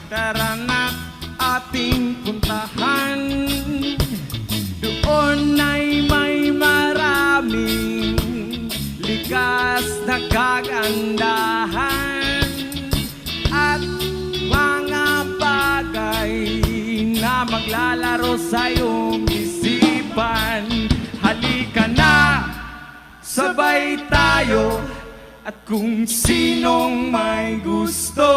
Tara na ating puntahan. Doon ay may maraming likas na kagandahan at mga bagay na maglalaro sa iyong isipan. Halika na, sabay tayo, at kung sinong may gusto